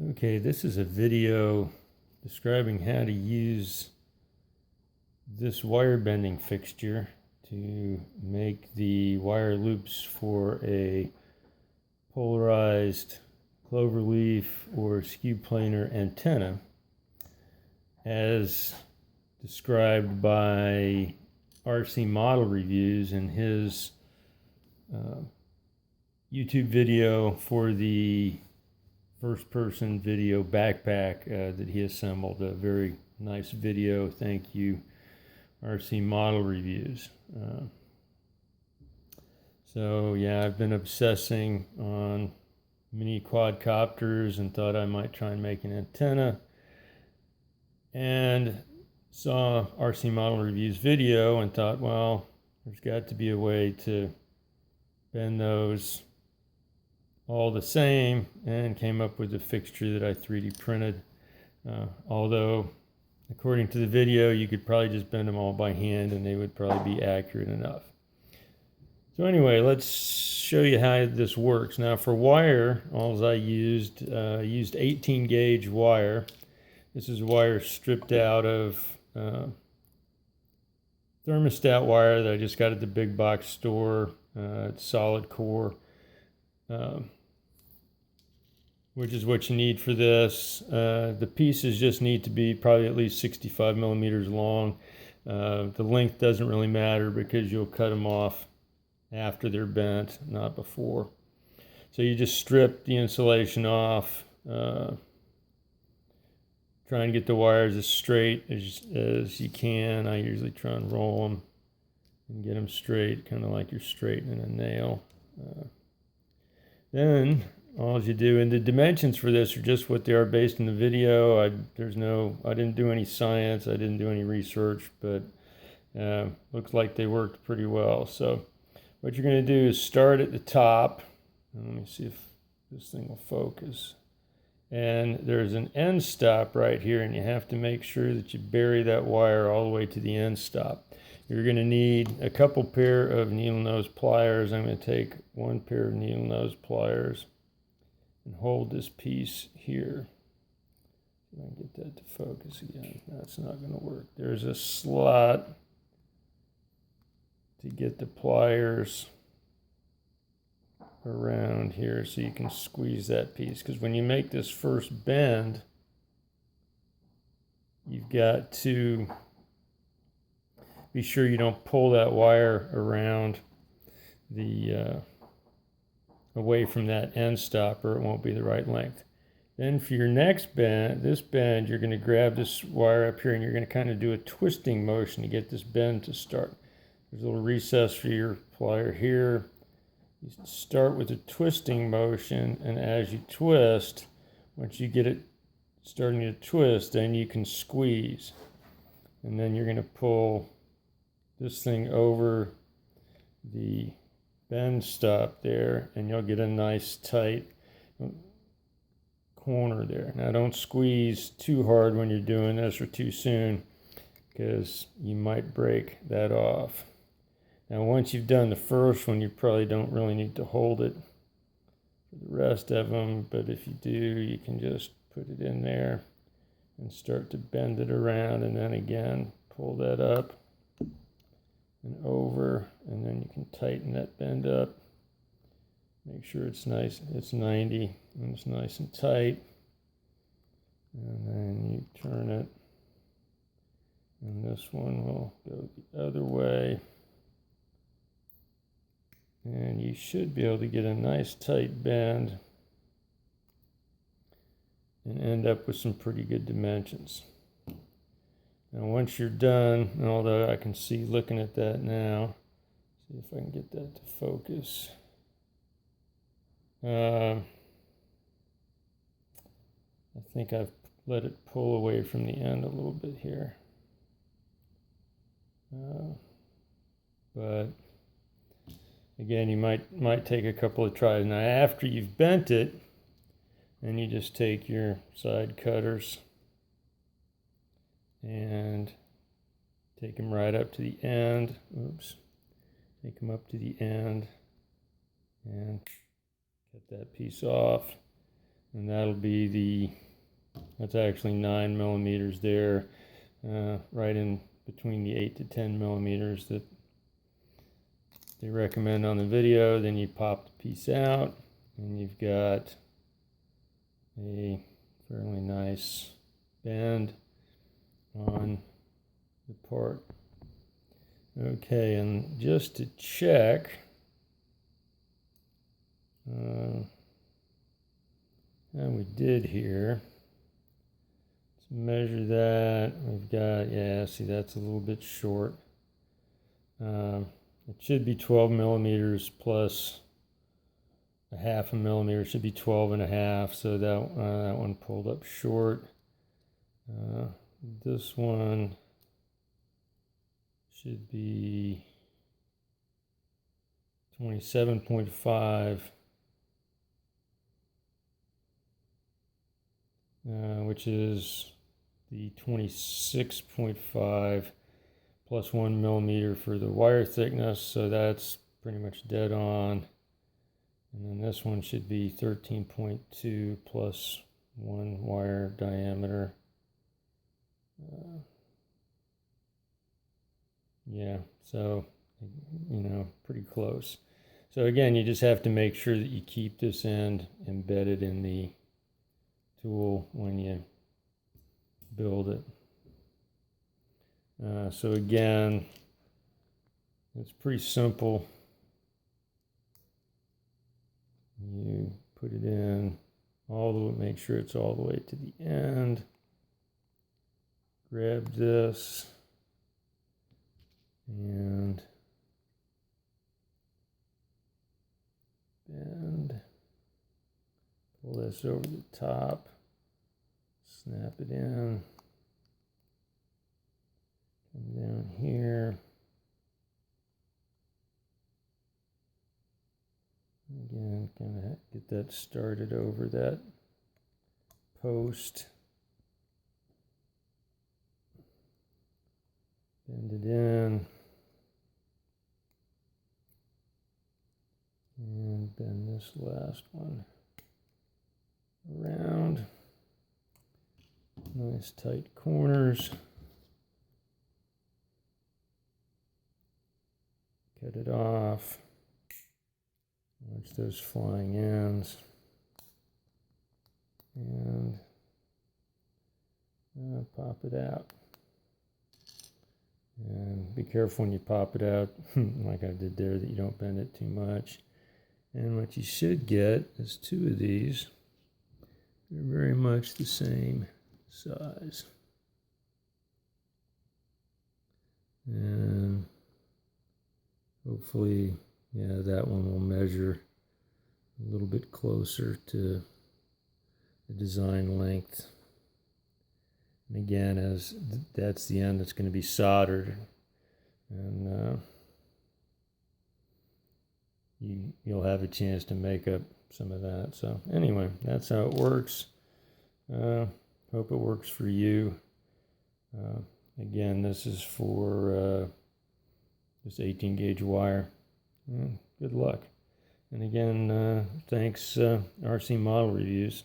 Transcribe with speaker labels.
Speaker 1: Okay, this is a video describing how to use this wire bending fixture to make the wire loops for a polarized cloverleaf or skew-planar antenna as described by RC Model Reviews in his YouTube video for the first-person video backpack that he assembled. A very nice video. Thank you, RC Model Reviews. So yeah, I've been obsessing on mini quadcopters and thought I might try and make an antenna, and saw RC Model Reviews video and thought, well, there's got to be a way to bend those all the same, and came up with a fixture that I 3D printed. Although, according to the video, you could probably just bend them all by hand and they would probably be accurate enough. So anyway, let's show you how this works. Now for wire, all I used 18 gauge wire. This is wire stripped out of thermostat wire that I just got at the big box store. It's solid core. Which is what you need for this. The pieces just need to be probably at least 65 millimeters long. The length doesn't really matter because you'll cut them off after they're bent, not before. So you just strip the insulation off, try and get the wires as straight as you can. I usually try and roll them and get them straight, kind of like you're straightening a nail. Then all you do, and the dimensions for this are just what they are based in the video. I didn't do any science, I didn't do any research, but looks like they worked pretty well. So what you're going to do is start at the top. Let me see if this thing will focus. And there's an end stop right here, and you have to make sure that you bury that wire all the way to the end stop. You're going to need a couple pair of needle nose pliers. I'm going to take one pair of needle nose pliers and hold this piece here. If I can get that to focus again. That's not going to work. There's a slot to get the pliers around here so you can squeeze that piece. Because when you make this first bend, you've got to be sure you don't pull that wire around the away from that end stop, or it won't be the right length. Then for your next bend, you're going to grab this wire up here and you're going to kind of do a twisting motion to get this bend to start. There's a little recess for your plier here. You start with a twisting motion, and as you twist, once you get it starting to twist, then you can squeeze. And then you're going to pull this thing over the bend stop there, and you'll get a nice tight corner there. Now don't squeeze too hard when you're doing this or too soon, because you might break that off. Now once you've done the first one, you probably don't really need to hold it for the rest of them, but if you do, you can just put it in there and start to bend it around, and then again pull that up and over, and then you can tighten that bend up. Make sure it's nice, it's 90 and it's nice and tight, and then you turn it, and this one will go the other way, and you should be able to get a nice tight bend and end up with some pretty good dimensions. Now once you're done, although I can see looking at that now, see if I can get that to focus. I think I've let it pull away from the end a little bit here. But again, you might take a couple of tries. Now after you've bent it, then you just take your side cutters and take them right up to the end. Oops. Take them up to the end and cut that piece off. and that'll be that's actually 9 millimeters there, right in between the 8 to 10 millimeters that they recommend on the video. Then you pop the piece out, and you've got a fairly nice bend on the part. Okay, and just to check, and we did here. Let's measure that. We've got, yeah, see, that's a little bit short. It should be 12 millimeters plus a half a millimeter. It should be 12 and a half, so that one pulled up short. This one should be 27.5, which is the 26.5 plus 1 millimeter for the wire thickness, so that's pretty much dead on. And then this one should be 13.2 plus 1 wire diameter. Yeah, so, pretty close. So again, you just have to make sure that you keep this end embedded in the tool when you build it. So again, it's pretty simple. You put it in all the way, make sure it's all the way to the end. Grab this and bend. Pull this over the top. Snap it in. Come down here. Again, kind of get that started over that post. Bend it in. And bend this last one around. Nice tight corners. Cut it off. Watch those flying ends. And pop it out. And be careful when you pop it out, like I did there, that you don't bend it too much. And what you should get is 2 of these. They're very much the same size. And hopefully, yeah, that one will measure a little bit closer to the design length. And again, as that's the end that's going to be soldered, and you'll have a chance to make up some of that. So anyway, that's how it works. Hope it works for you. Again, this is for this 18 gauge wire. Good luck. And again, thanks RC Model Reviews.